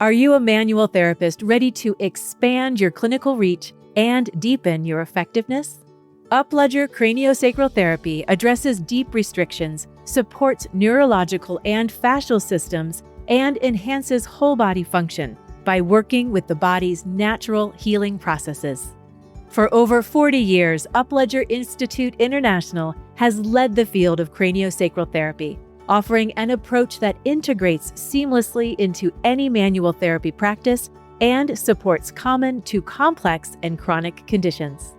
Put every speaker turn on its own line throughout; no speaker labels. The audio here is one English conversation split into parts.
Are you a manual therapist ready to expand your clinical reach and deepen your effectiveness? Upledger Craniosacral Therapy addresses deep restrictions, supports neurological and fascial systems, and enhances whole body function by working with the body's natural healing processes. For over 40 years, Upledger Institute International has led the field of craniosacral therapy, offering an approach that integrates seamlessly into any manual therapy practice and supports common to complex and chronic conditions.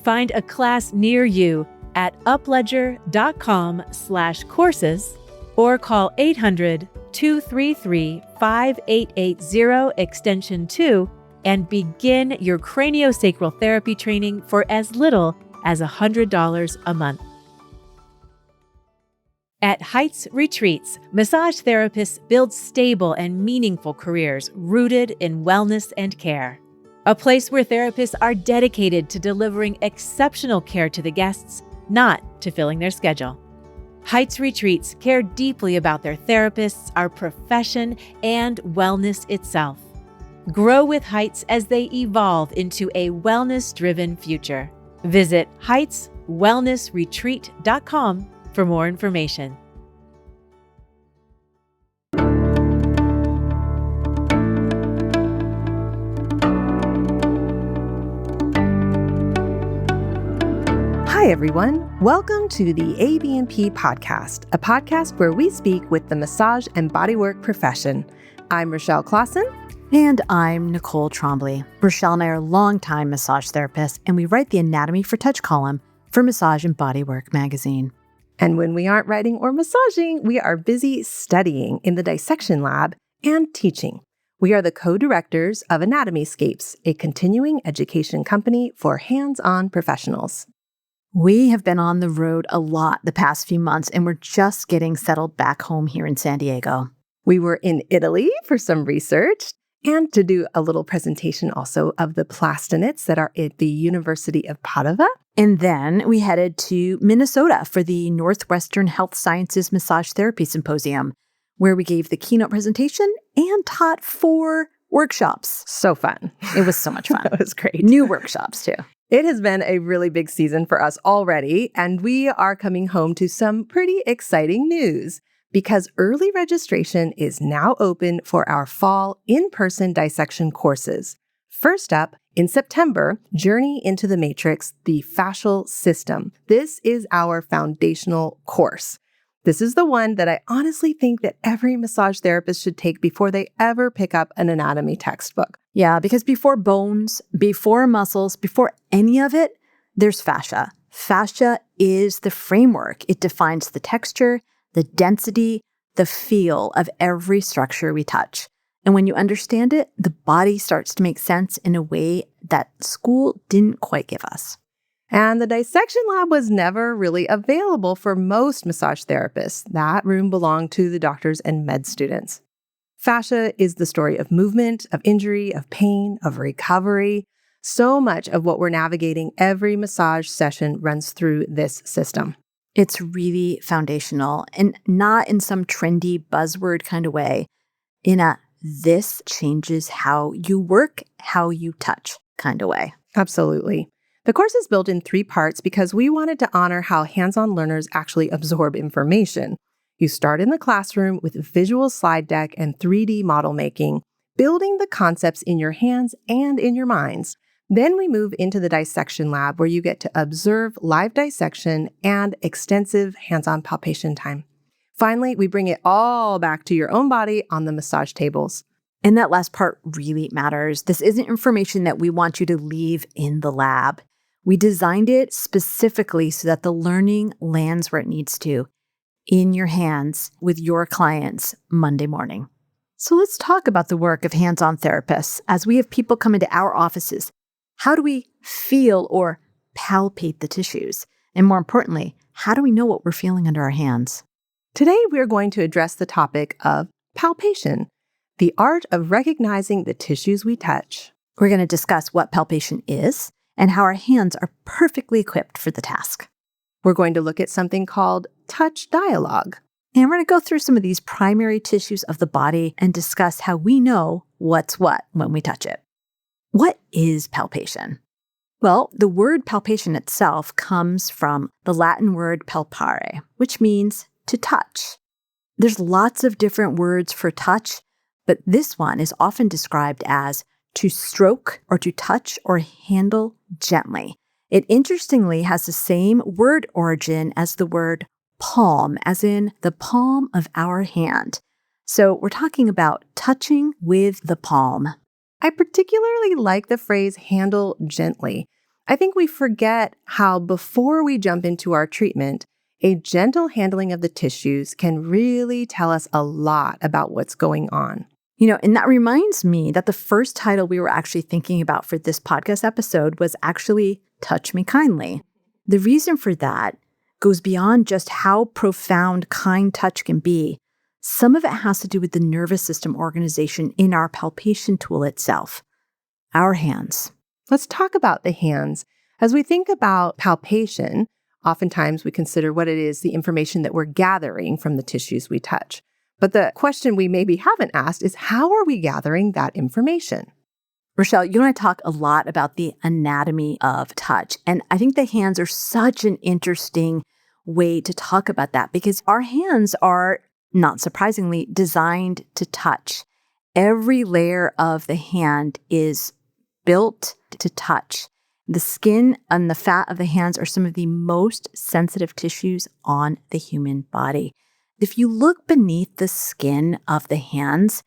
Find a class near you at upledger.com/courses or call 800-233-5880 extension 2 and begin your craniosacral therapy training for as little as $100 a month. At Heights Retreats, massage therapists build stable and meaningful careers rooted in wellness and care. A place where therapists are dedicated to delivering exceptional care to the guests, not to filling their schedule. Heights Retreats care deeply about their therapists, our profession, and wellness itself. Grow with Heights as they evolve into a wellness-driven future. Visit heightswellnessretreat.com for more information.
Hi, everyone. Welcome to the ABMP podcast, a podcast where we speak with the massage and bodywork profession. I'm Rachelle Clauson.
And I'm Nicole Trombley. Rachelle and I are longtime massage therapists, and we write the Anatomy for Touch column for Massage and Bodywork magazine.
And when we aren't writing or massaging, we are busy studying in the Dissection lab and teaching. We are the co-directors of AnatomySCAPES, a continuing education company for hands-on professionals.
We have been on the road a lot the past few months, and we're just getting settled back home here in San Diego.
We were in Italy for some research and to do a little presentation also of the plastinets that are at the University of Padova.
And then we headed to Minnesota for the Northwestern Health Sciences Massage Therapy Symposium, where we gave the keynote presentation and taught 4 workshops.
So fun.
It was so much fun.
It was great.
New workshops, too.
It has been a really big season for us already, and we are coming home to some pretty exciting news because early registration is now open for our fall in-person dissection courses. First up, in September, Journey into the Matrix, the Fascial System. This is our foundational course. This is the one that I honestly think that every massage therapist should take before they ever pick up an anatomy textbook.
Yeah, because before bones, before muscles, before any of it, there's fascia. Fascia is the framework. It defines the texture, the density, the feel of every structure we touch. And when you understand it, the body starts to make sense in a way that school didn't quite give us.
And the dissection lab was never really available for most massage therapists. That room belonged to the doctors and med students. Fascia is the story of movement, of injury, of pain, of recovery. So much of what we're navigating every massage session runs through this system.
It's really foundational, and not in some trendy buzzword kind of way. In a this changes how you work, how you touch kind of way.
Absolutely. The course is built in 3 parts because we wanted to honor how hands-on learners actually absorb information. You start in the classroom with visual slide deck and 3D model making, building the concepts in your hands and in your minds. Then we move into the dissection lab where you get to observe live dissection and extensive hands-on palpation time. Finally, we bring it all back to your own body on the massage tables.
And that last part really matters. This isn't information that we want you to leave in the lab. We designed it specifically so that the learning lands where it needs to, in your hands with your clients Monday morning. So let's talk about the work of hands-on therapists as we have people come into our offices. How do we feel or palpate the tissues? And more importantly, how do we know what we're feeling under our hands?
Today, we're going to address the topic of palpation, the art of recognizing the tissues we touch.
We're going to discuss what palpation is and how our hands are perfectly equipped for the task.
We're going to look at something called touch dialogue.
And we're going to go through some of these primary tissues of the body and discuss how we know what's what when we touch it. What is palpation? Well, the word palpation itself comes from the Latin word palpare, which means to touch. There's lots of different words for touch, but this one is often described as to stroke or to touch or handle gently. It interestingly has the same word origin as the word palm, as in the palm of our hand. So we're talking about touching with the palm.
I particularly like the phrase handle gently. I think we forget how before we jump into our treatment, a gentle handling of the tissues can really tell us a lot about what's going on.
And that reminds me that the first title we were actually thinking about for this podcast episode was actually Touch Me Kindly. The reason for that goes beyond just how profound kind touch can be. Some of it has to do with the nervous system organization in our palpation tool itself, our hands.
Let's talk about the hands. As we think about palpation, oftentimes we consider what it is, the information that we're gathering from the tissues we touch. But the question we maybe haven't asked is, how are we gathering that information?
Rachelle, you and I talk a lot about the anatomy of touch, and I think the hands are such an interesting way to talk about that because our hands are, not surprisingly, designed to touch. Every layer of the hand is built to touch. The skin and the fat of the hands are some of the most sensitive tissues on the human body. If you look beneath the skin of the hands,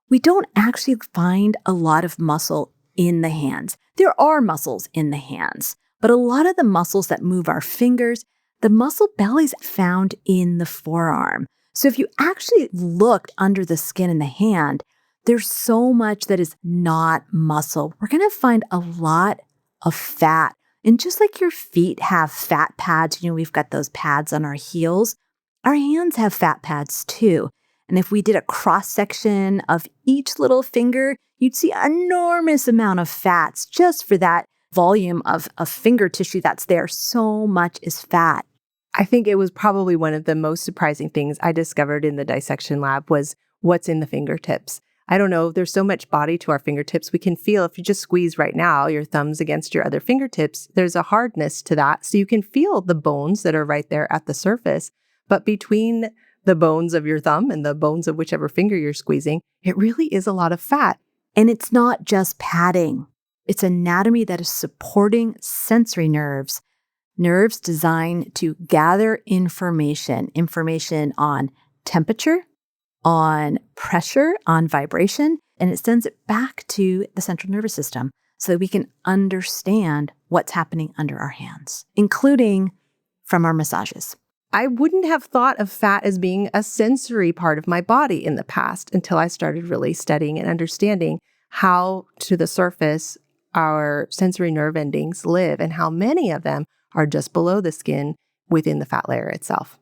we don't actually find a lot of muscle in the hands. There are muscles in the hands, but a lot of the muscles that move our fingers, the muscle belly's found in the forearm. So if you actually looked under the skin in the hand, there's so much that is not muscle. We're going to find a lot of fat. And just like your feet have fat pads, we've got those pads on our heels, our hands have fat pads too. And if we did a cross-section of each little finger, you'd see an enormous amount of fats just for that volume of finger tissue that's there. So much is fat.
I think it was probably one of the most surprising things I discovered in the dissection lab was what's in the fingertips. I don't know, there's so much body to our fingertips. We can feel, if you just squeeze right now, your thumbs against your other fingertips, there's a hardness to that. So you can feel the bones that are right there at the surface. But between the bones of your thumb and the bones of whichever finger you're squeezing, it really is a lot of fat.
And it's not just padding. It's anatomy that is supporting sensory nerves designed to gather information on temperature, on pressure, on vibration, and it sends it back to the central nervous system so that we can understand what's happening under our hands, including from our massages.
I wouldn't have thought of fat as being a sensory part of my body in the past until I started really studying and understanding how to the surface our sensory nerve endings live and how many of them are just below the skin within the fat layer itself.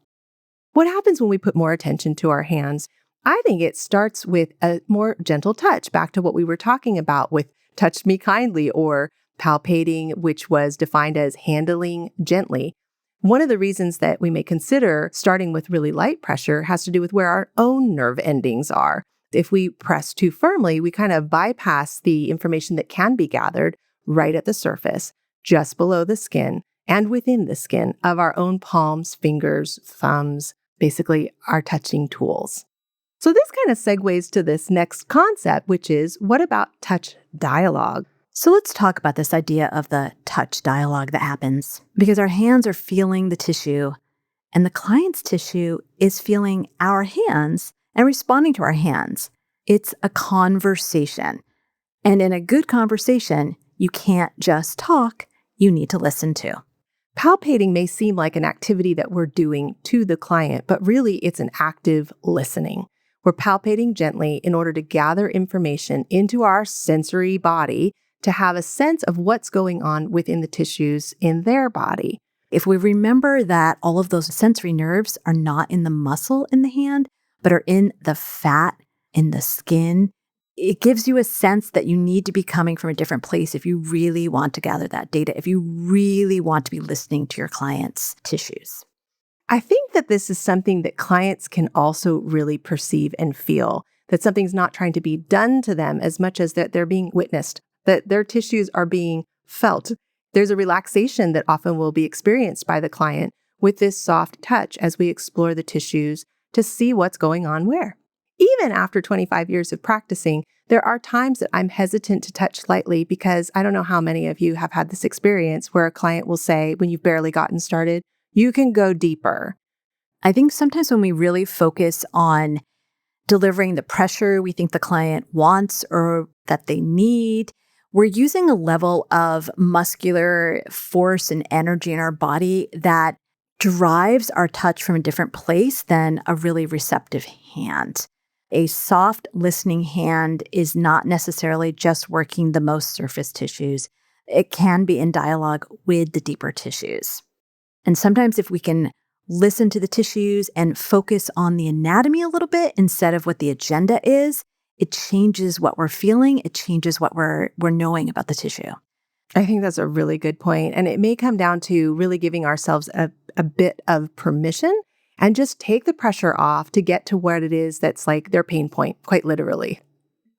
What happens when we put more attention to our hands? I think it starts with a more gentle touch, back to what we were talking about with touch me kindly or palpating, which was defined as handling gently. One of the reasons that we may consider starting with really light pressure has to do with where our own nerve endings are. If we press too firmly, we kind of bypass the information that can be gathered right at the surface, just below the skin and within the skin of our own palms, fingers, thumbs, basically our touching tools. So this kind of segues to this next concept, which is, what about touch dialogue?
So let's talk about this idea of the touch dialogue that happens, because our hands are feeling the tissue and the client's tissue is feeling our hands and responding to our hands. It's a conversation. And in a good conversation, you can't just talk, you need to listen too.
Palpating may seem like an activity that we're doing to the client, but really it's an active listening. We're palpating gently in order to gather information into our sensory body to have a sense of what's going on within the tissues in their body.
If we remember that all of those sensory nerves are not in the muscle in the hand, but are in the fat, in the skin, it gives you a sense that you need to be coming from a different place if you really want to gather that data, if you really want to be listening to your client's tissues.
I think that this is something that clients can also really perceive and feel, that something's not trying to be done to them as much as that they're being witnessed, that their tissues are being felt. There's a relaxation that often will be experienced by the client with this soft touch as we explore the tissues to see what's going on where. Even after 25 years of practicing, there are times that I'm hesitant to touch lightly because I don't know how many of you have had this experience where a client will say, when you've barely gotten started, you can go deeper.
I think sometimes when we really focus on delivering the pressure we think the client wants or that they need, we're using a level of muscular force and energy in our body that drives our touch from a different place than a really receptive hand. A soft listening hand is not necessarily just working the most surface tissues. It can be in dialogue with the deeper tissues. And sometimes if we can listen to the tissues and focus on the anatomy a little bit instead of what the agenda is, it changes what we're feeling. It changes what we're knowing about the tissue.
I think that's a really good point. And it may come down to really giving ourselves a bit of permission and just take the pressure off to get to what it is that's like their pain point, quite literally.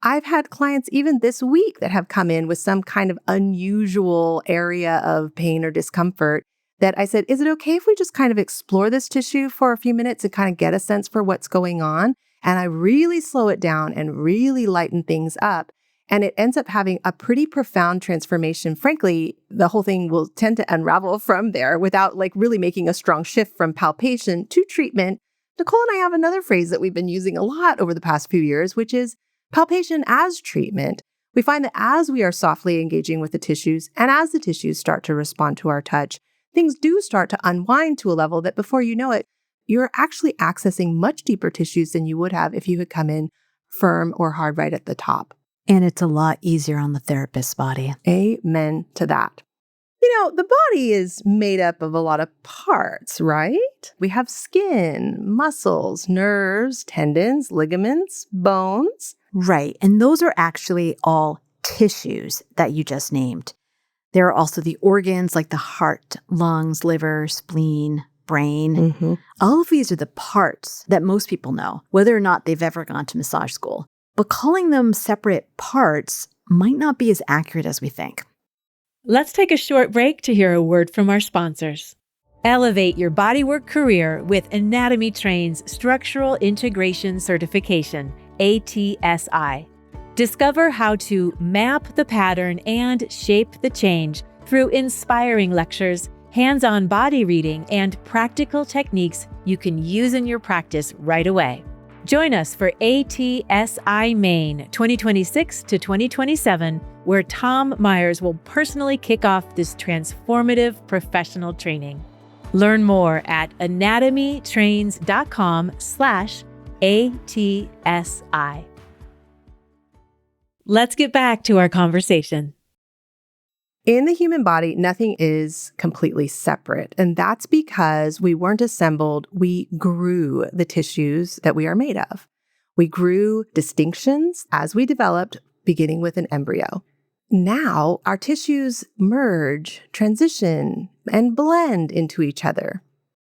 I've had clients even this week that have come in with some kind of unusual area of pain or discomfort that I said, is it okay if we just kind of explore this tissue for a few minutes and kind of get a sense for what's going on? And I really slow it down and really lighten things up. And it ends up having a pretty profound transformation. Frankly, the whole thing will tend to unravel from there without like really making a strong shift from palpation to treatment. Nicole and I have another phrase that we've been using a lot over the past few years, which is palpation as treatment. We find that as we are softly engaging with the tissues and as the tissues start to respond to our touch, things do start to unwind to a level that before you know it, you're actually accessing much deeper tissues than you would have if you had come in firm or hard right at the top.
And it's a lot easier on the therapist's body.
Amen to that. You know, the body is made up of a lot of parts, right? We have skin, muscles, nerves, tendons, ligaments, bones.
Right. And those are actually all tissues that you just named. There are also the organs like the heart, lungs, liver, spleen, brain.
Mm-hmm.
All of these are the parts that most people know, whether or not they've ever gone to massage school. But calling them separate parts might not be as accurate as we think.
Let's take a short break to hear a word from our sponsors. Elevate your bodywork career with Anatomy Train's Structural Integration Certification, ATSI. Discover how to map the pattern and shape the change through inspiring lectures, hands-on body reading, and practical techniques you can use in your practice right away. Join us for ATSI Maine 2026 to 2027, where Tom Myers will personally kick off this transformative professional training. Learn more at anatomytrains.com/ATSI. Let's get back to our conversation.
In the human body, nothing is completely separate. And that's because we weren't assembled. We grew the tissues that we are made of. We grew distinctions as we developed, beginning with an embryo. Now, our tissues merge, transition, and blend into each other.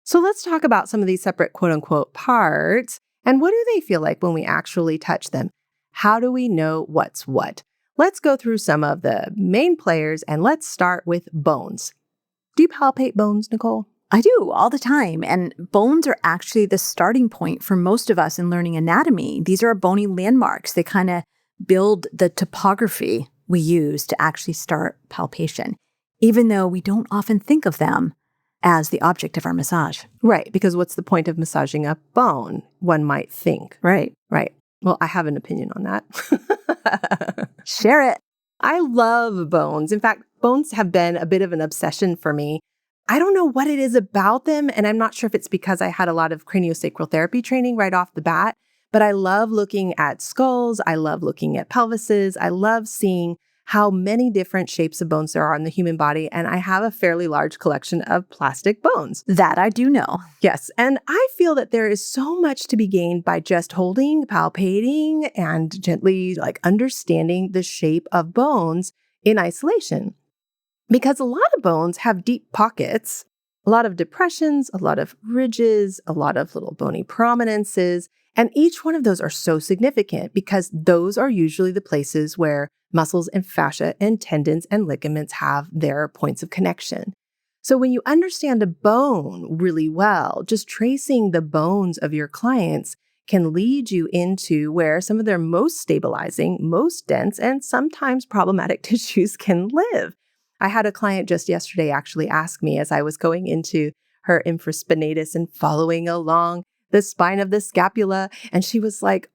So let's talk about some of these separate quote-unquote parts. And what do they feel like when we actually touch them? How do we know what's what? Let's go through some of the main players and let's start with bones. Do you palpate bones, Nicole?
I do all the time. And bones are actually the starting point for most of us in learning anatomy. These are bony landmarks. They kind of build the topography we use to actually start palpation, even though we don't often think of them as the object of our massage.
Right, because what's the point of massaging a bone, one might think.
Right.
Right. Well, I have an opinion on that.
Share it.
I love bones. In fact, bones have been a bit of an obsession for me. I don't know what it is about them, and I'm not sure if it's because I had a lot of craniosacral therapy training right off the bat, but I love looking at skulls. I love looking at pelvises. I love seeing how many different shapes of bones there are in the human body, and I have a fairly large collection of plastic bones.
That I do know.
Yes, and I feel that there is so much to be gained by just holding, palpating, and gently understanding the shape of bones in isolation. Because a lot of bones have deep pockets, a lot of depressions, a lot of ridges, a lot of little bony prominences. And each one of those are so significant because those are usually the places where muscles and fascia and tendons and ligaments have their points of connection. So when you understand a bone really well, just tracing the bones of your clients can lead you into where some of their most stabilizing, most dense, and sometimes problematic tissues can live. I had a client just yesterday actually ask me as I was going into her infraspinatus and following along the spine of the scapula. And she was like,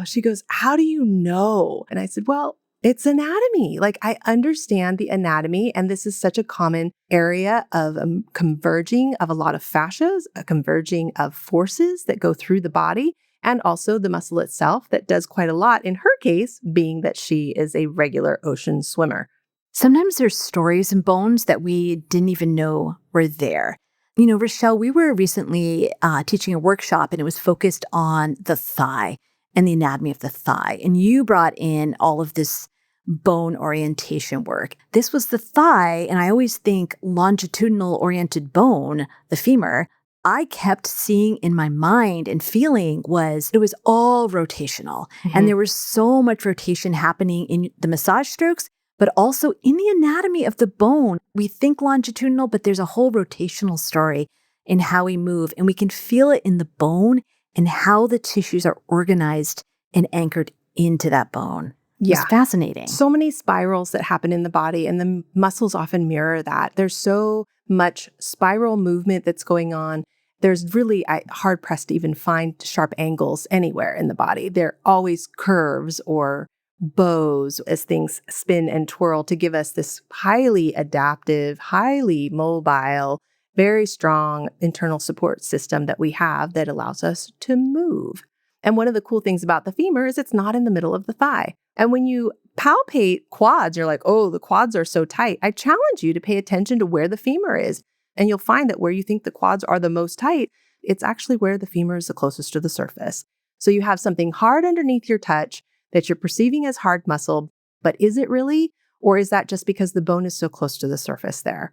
she goes, how do you know? And I said, well, it's anatomy. Like I understand the anatomy. And this is such a common area of converging of a lot of fascias, a converging of forces that go through the body, and also the muscle itself that does quite a lot in her case, being that she is a regular ocean swimmer.
Sometimes there's stories in bones that we didn't even know were there. You know, Rachelle, we were recently teaching a workshop and it was focused on the thigh and the anatomy of the thigh. And you brought in all of this bone orientation work. This was the thigh, and I always think longitudinal oriented bone, the femur, I kept seeing in my mind and feeling was it was all rotational. And there was so much rotation happening in the massage strokes, but also in the anatomy of the bone. We think longitudinal, but there's a whole rotational story in how we move. And we can feel it in the bone and how the tissues are organized and anchored into that bone.
Yeah.
It's fascinating.
So many spirals that happen in the body, and the muscles often mirror that. There's so much spiral movement that's going on. There's really hard-pressed to even find sharp angles anywhere in the body. There are always curves or bows as things spin and twirl to give us this highly adaptive, highly mobile, very strong internal support system that we have that allows us to move. And one of the cool things about the femur is it's not in the middle of the thigh. And when you palpate quads, you're like, oh, the quads are so tight. I challenge you to pay attention to where the femur is. And you'll find that where you think the quads are the most tight, it's actually where the femur is the closest to the surface. So you have something hard underneath your touch that you're perceiving as hard muscle, but is it really? Or is that just because the bone is so close to the surface there?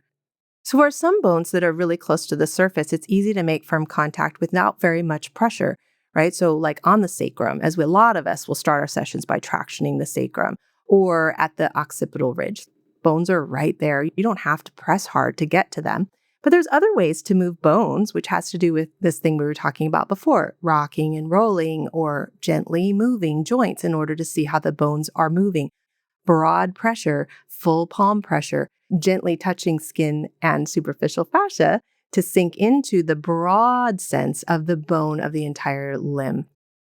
So for some bones that are really close to the surface, it's easy to make firm contact without very much pressure, right? So like on the sacrum, a lot of us will start our sessions by tractioning the sacrum, or at the occipital ridge. Bones are right there. You don't have to press hard to get to them. But there's other ways to move bones, which has to do with this thing we were talking about before, rocking and rolling or gently moving joints in order to see how the bones are moving. Broad pressure, full palm pressure, gently touching skin and superficial fascia to sink into the broad sense of the bone of the entire limb.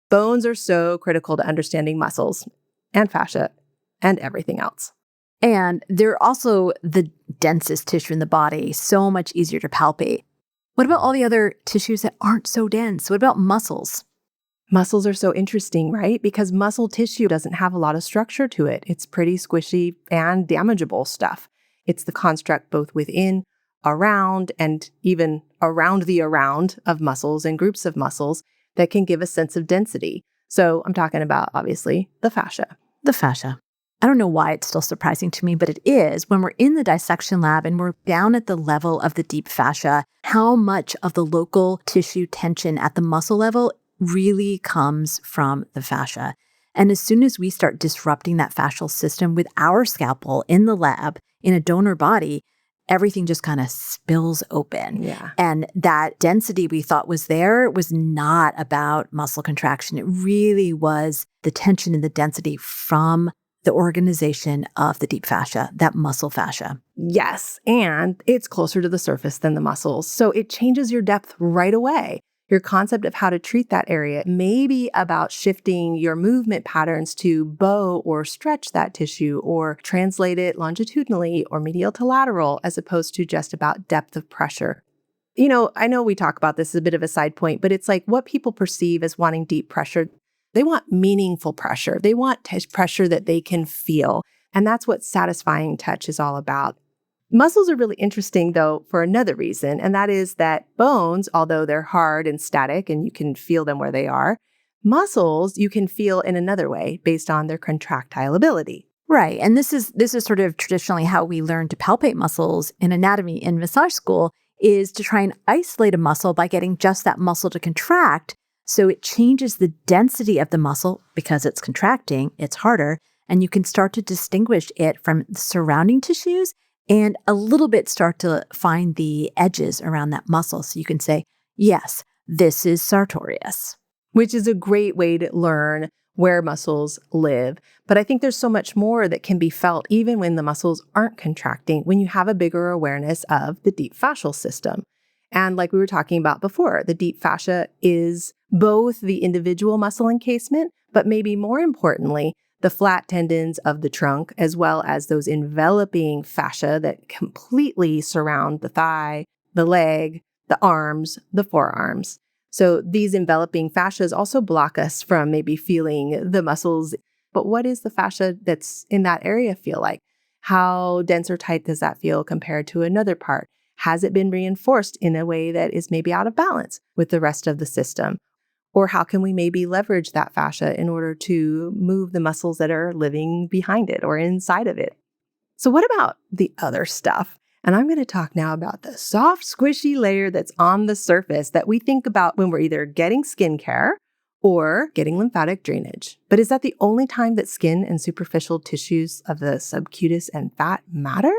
Bones are so critical to understanding muscles and fascia and everything else.
And they're also the densest tissue in the body, so much easier to palpate. What about all the other tissues that aren't so dense? What about muscles?
Muscles are so interesting, right? Because muscle tissue doesn't have a lot of structure to it. It's pretty squishy and damageable stuff. It's the construct both within, around, and even around the around of muscles and groups of muscles that can give a sense of density. So I'm talking about, obviously, the fascia.
The fascia. I don't know why it's still surprising to me, but it is when we're in the dissection lab and we're down at the level of the deep fascia, how much of the local tissue tension at the muscle level really comes from the fascia. And as soon as we start disrupting that fascial system with our scalpel in the lab, in a donor body, everything just kind of spills open.
Yeah.
And that density we thought was there was not about muscle contraction. It really was the tension and the density from the organization of the deep fascia, that muscle fascia.
Yes, and it's closer to the surface than the muscles. So it changes your depth right away. Your concept of how to treat that area may be about shifting your movement patterns to bow or stretch that tissue or translate it longitudinally or medial to lateral as opposed to just about depth of pressure. You know, I know we talk about this as a bit of a side point, but it's like what people perceive as wanting deep pressure. They want meaningful pressure. They want pressure that they can feel. And that's what satisfying touch is all about. Muscles are really interesting, though, for another reason, and that is that bones, although they're hard and static and you can feel them where they are, muscles you can feel in another way based on their contractile ability.
Right. And this is sort of traditionally how we learn to palpate muscles in anatomy in massage school is to try and isolate a muscle by getting just that muscle to contract. So it changes the density of the muscle because it's contracting, it's harder, and you can start to distinguish it from the surrounding tissues and a little bit start to find the edges around that muscle. So you can say, yes, this is sartorius.
Which is a great way to learn where muscles live. But I think there's so much more that can be felt even when the muscles aren't contracting, when you have a bigger awareness of the deep fascial system. And like we were talking about before, the deep fascia is both the individual muscle encasement, but maybe more importantly, the flat tendons of the trunk, as well as those enveloping fascia that completely surround the thigh, the leg, the arms, the forearms. So these enveloping fascias also block us from maybe feeling the muscles. But what is the fascia that's in that area feel like? How dense or tight does that feel compared to another part? Has it been reinforced in a way that is maybe out of balance with the rest of the system? Or how can we maybe leverage that fascia in order to move the muscles that are living behind it or inside of it? So what about the other stuff? And I'm going to talk now about the soft, squishy layer that's on the surface that we think about when we're either getting skincare or getting lymphatic drainage. But is that the only time that skin and superficial tissues of the subcutis and fat matter?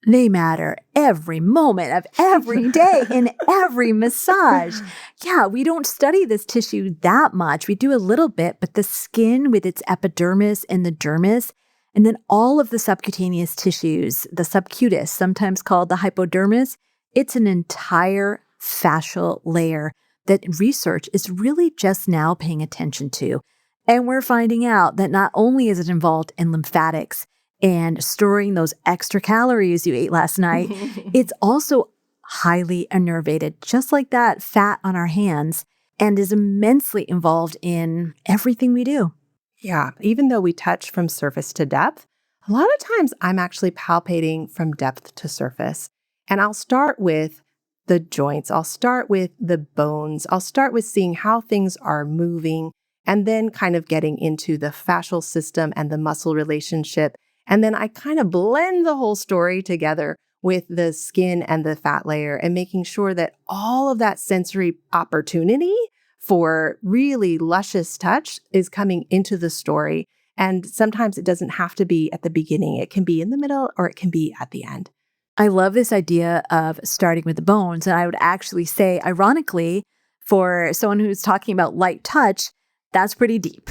They matter every moment of every day in every massage. Yeah, we don't study this tissue that much. We do a little bit, but the skin with its epidermis and the dermis, and then all of the subcutaneous tissues, the subcutis, sometimes called the hypodermis, it's an entire fascial layer that research is really just now paying attention to. And we're finding out that not only is it involved in lymphatics and storing those extra calories you ate last night, it's also highly innervated, just like that fat on our hands, and is immensely involved in everything we do.
Yeah, even though we touch from surface to depth, a lot of times I'm actually palpating from depth to surface. And I'll start with the joints. I'll start with the bones. I'll start with seeing how things are moving and then kind of getting into the fascial system and the muscle relationship. And then I kind of blend the whole story together with the skin and the fat layer and making sure that all of that sensory opportunity for really luscious touch is coming into the story. And sometimes it doesn't have to be at the beginning. It can be in the middle or it can be at the end.
I love this idea of starting with the bones. And I would actually say, ironically, for someone who's talking about light touch, that's pretty deep,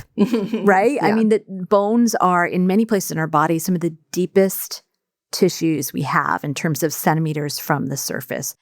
right?
Yeah.
I mean, the bones are in many places in our body some of the deepest tissues we have in terms of centimeters from the surface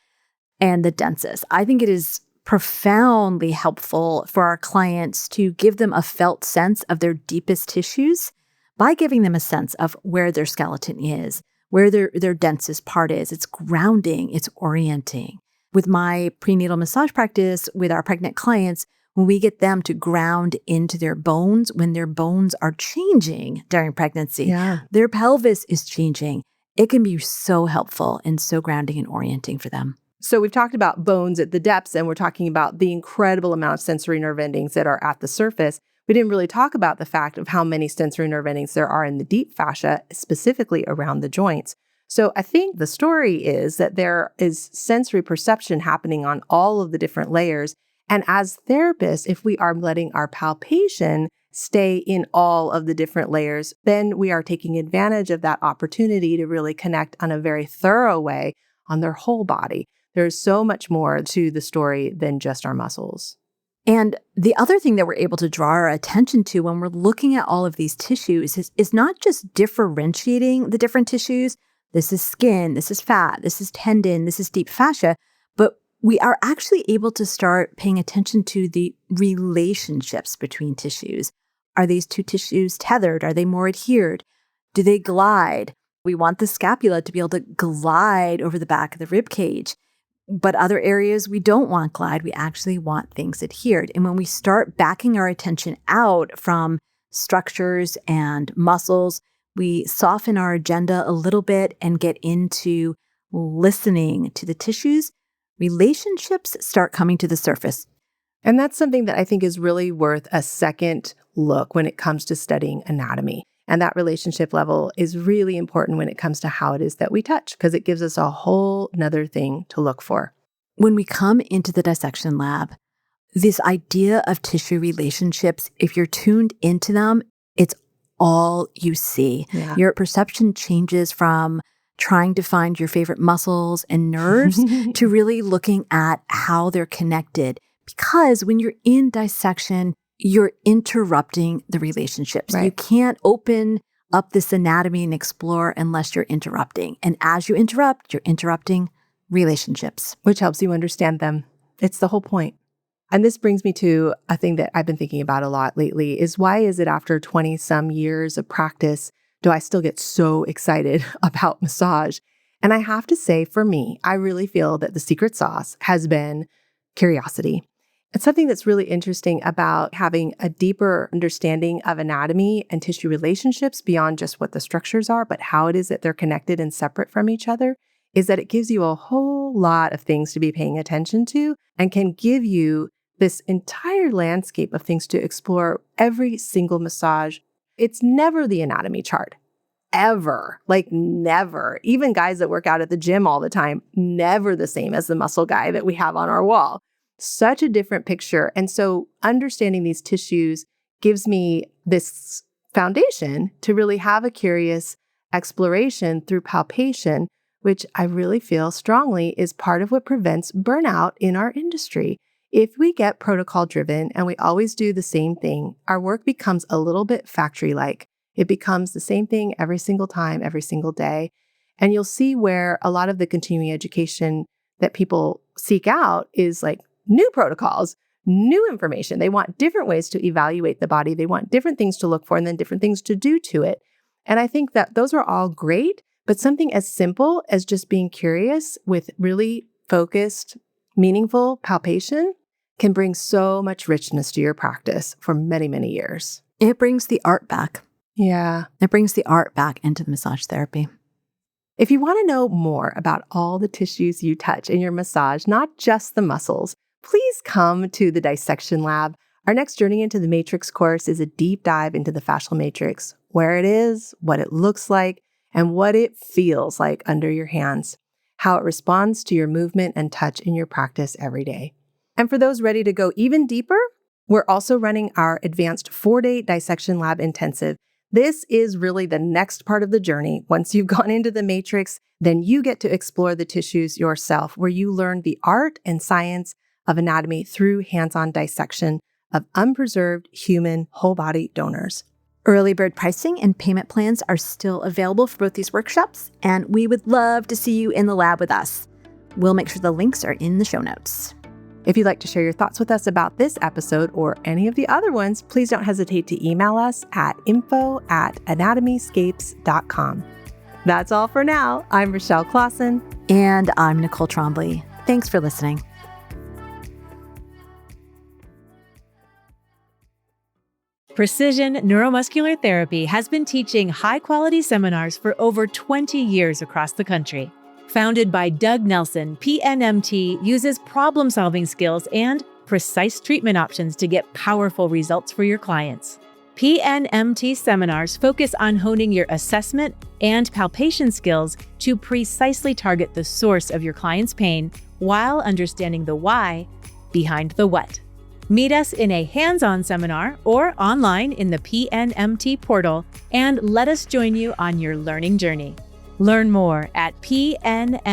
and the densest. I think it is profoundly helpful for our clients to give them a felt sense of their deepest tissues by giving them a sense of where their skeleton is, where their densest part is. It's grounding, it's orienting. With my prenatal massage practice, with our pregnant clients, when we get them to ground into their bones, when their bones are changing during pregnancy, their pelvis is changing, it can be so helpful and so grounding and orienting for them.
So we've talked about bones at the depths, and we're talking about the incredible amount of sensory nerve endings that are at the surface. We didn't really talk about the fact of how many sensory nerve endings there are in the deep fascia, specifically around the joints. So I think the story is that there is sensory perception happening on all of the different layers. And as therapists, if we are letting our palpation stay in all of the different layers, then we are taking advantage of that opportunity to really connect on a very thorough way on their whole body. There's so much more to the story than just our muscles.
And the other thing that we're able to draw our attention to when we're looking at all of these tissues is not just differentiating the different tissues. This is skin, this is fat, this is tendon, this is deep fascia, but we are actually able to start paying attention to the relationships between tissues. Are these two tissues tethered? Are they more adhered? Do they glide? We want the scapula to be able to glide over the back of the rib cage. But other areas we don't want glide, we actually want things adhered. And when we start backing our attention out from structures and muscles, we soften our agenda a little bit and get into listening to the tissues. Relationships start coming to the surface.
And that's something that I think is really worth a second look when it comes to studying anatomy. And that relationship level is really important when it comes to how it is that we touch, because it gives us a whole nother thing to look for.
When we come into the dissection lab, this idea of tissue relationships, if you're tuned into them, it's all you see.
Yeah.
Your perception changes from trying to find your favorite muscles and nerves to really looking at how they're connected. Because when you're in dissection, you're interrupting the relationships.
Right.
You can't open up this anatomy and explore unless you're interrupting. And as you interrupt, you're interrupting relationships.
Which helps you understand them. It's the whole point. And this brings me to a thing that I've been thinking about a lot lately is why is it after 20 some years of practice do I still get so excited about massage? And I have to say, for me, I really feel that the secret sauce has been curiosity. It's something that's really interesting about having a deeper understanding of anatomy and tissue relationships beyond just what the structures are, but how it is that they're connected and separate from each other, is that it gives you a whole lot of things to be paying attention to and can give you this entire landscape of things to explore every single massage. It's never the anatomy chart, ever, like never. Even guys that work out at the gym all the time, never the same as the muscle guy that we have on our wall. Such a different picture. And so understanding these tissues gives me this foundation to really have a curious exploration through palpation, which I really feel strongly is part of what prevents burnout in our industry. If we get protocol driven and we always do the same thing, our work becomes a little bit factory-like. It becomes the same thing every single time, every single day. And you'll see where a lot of the continuing education that people seek out is like new protocols, new information. They want different ways to evaluate the body. They want different things to look for and then different things to do to it. And I think that those are all great, but something as simple as just being curious with really focused, meaningful palpation can bring so much richness to your practice for many, many years.
It brings the art back.
Yeah.
It brings the art back into the massage therapy.
If you want to know more about all the tissues you touch in your massage, not just the muscles, please come to the Dissection Lab. Our next Journey into the Matrix course is a deep dive into the fascial matrix, where it is, what it looks like, and what it feels like under your hands, how it responds to your movement and touch in your practice every day. And for those ready to go even deeper, we're also running our advanced 4-day Dissection Lab intensive. This is really the next part of the journey. Once you've gone into the matrix, then you get to explore the tissues yourself, where you learn the art and science of anatomy through hands-on dissection of unpreserved human whole body donors.
Early bird pricing and payment plans are still available for both these workshops, and we would love to see you in the lab with us. We'll make sure the links are in the show notes.
If you'd like to share your thoughts with us about this episode or any of the other ones, please don't hesitate to email us at info@AnatomySCAPES.com. That's all for now. I'm Rachelle Clauson.
And I'm Nicole Trombley. Thanks for listening.
Precision Neuromuscular Therapy has been teaching high-quality seminars for over 20 years across the country. Founded by Doug Nelson, PNMT uses problem-solving skills and precise treatment options to get powerful results for your clients. PNMT seminars focus on honing your assessment and palpation skills to precisely target the source of your client's pain while understanding the why behind the what. Meet us in a hands-on seminar or online in the PNMT portal and let us join you on your learning journey. Learn more at pnmt.org.